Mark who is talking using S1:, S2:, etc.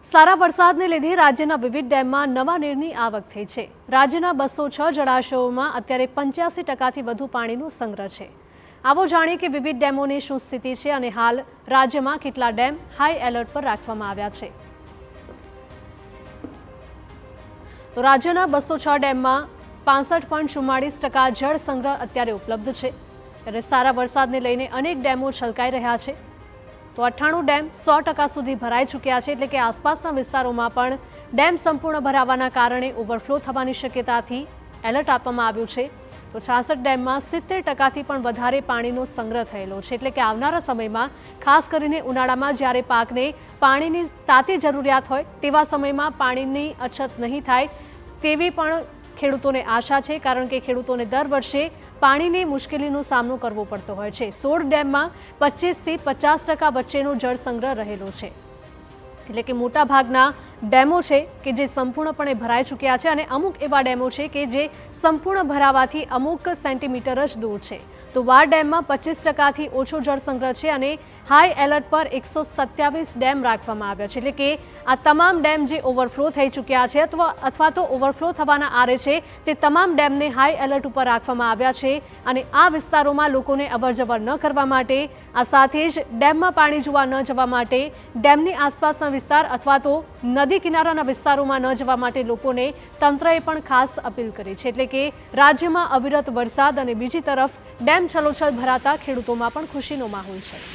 S1: સારા વરસાદને લીધે રાજ્યના વિવિધ ડેમમાં નવા નીરની આવક થઈ છે। રાજ્યના 206 જળાશયોમાં અત્યારે 85% વધુ પાણીનો સંગ્રહ છે। આવો જાણીએ કે વિવિધ ડેમોની શું સ્થિતિ છે અને હાલ રાજ્યમાં કેટલા ડેમ હાઈ એલર્ટ પર રાખવામાં આવ્યા છે। તો રાજ્યના 206 ડેમમાં 65.44% જળ સંગ્રહ અત્યારે ઉપલબ્ધ છે। ત્યારે સારા વરસાદને લઈને અનેક ડેમો છલકાઈ રહ્યા છે। તો 98 ડેમ 100% સુધી ભરાઈ ચૂક્યા છે, એટલે કે આસપાસના વિસ્તારોમાં પણ ડેમ સંપૂર્ણ ભરાવાના કારણે ઓવરફ્લો થવાની શક્યતાથી એલર્ટ આપવામાં આવ્યું છે। તો 66 ડેમમાં 70%થી પણ વધારે પાણીનો સંગ્રહ થયેલો છે, એટલે કે આવનારા સમયમાં ખાસ કરીને ઉનાળામાં જ્યારે પાકને પાણીની તાતી જરૂરિયાત હોય તેવા સમયમાં પાણીની અછત નહીં થાય તેવી પણ ખેડૂતોને આશા છે, કારણ કે ખેડૂતોને દર વર્ષે પાણીની મુશ્કેલીનો સામનો કરવો પડતો હોય છે। 16 ડેમમાં 25થી 50% વચ્ચેનો જળ સંગ્રહ રહેલો છે, એટલે કે મોટાભાગના ડેમો છે કે જે સંપૂર્ણપણે ભરાઈ ચૂક્યા છે અને અમુક એવા ડેમો છે કે જે સંપૂર્ણ ભરાવાથી અમુક સેન્ટીમીટર જ દૂર છે। તો વાર ડેમમાં 25%થી ઓછો જળ સંગ્રહ છે અને હાઈ એલર્ટ પર 127 ડેમ રાખવામાં આવ્યા છે, એટલે કે આ તમામ ડેમ જે ઓવરફ્લો થઈ ચૂક્યા છે અથવા તો ઓવરફ્લો થવાના આરે છે તે તમામ ડેમને હાઈ એલર્ટ ઉપર રાખવામાં આવ્યા છે અને આ વિસ્તારોમાં લોકોને અવરજવર ન કરવા માટે, આ સાથે જ ડેમમાં પાણી જોવા ન જવા માટે, ડેમની આસપાસના વિસ્તાર અથવા તો નદી કિનારાના વિસ્તારોમાં ન જવા માટે લોકોને તંત્રએ પણ ખાસ અપીલ કરી છે। એટલે કે રાજ્યમાં અવિરત વરસાદ અને બીજી તરફ ડેમ છલોછલ ભરાતા ખેડૂતોમાં પણ ખુશીનો માહોલ છે।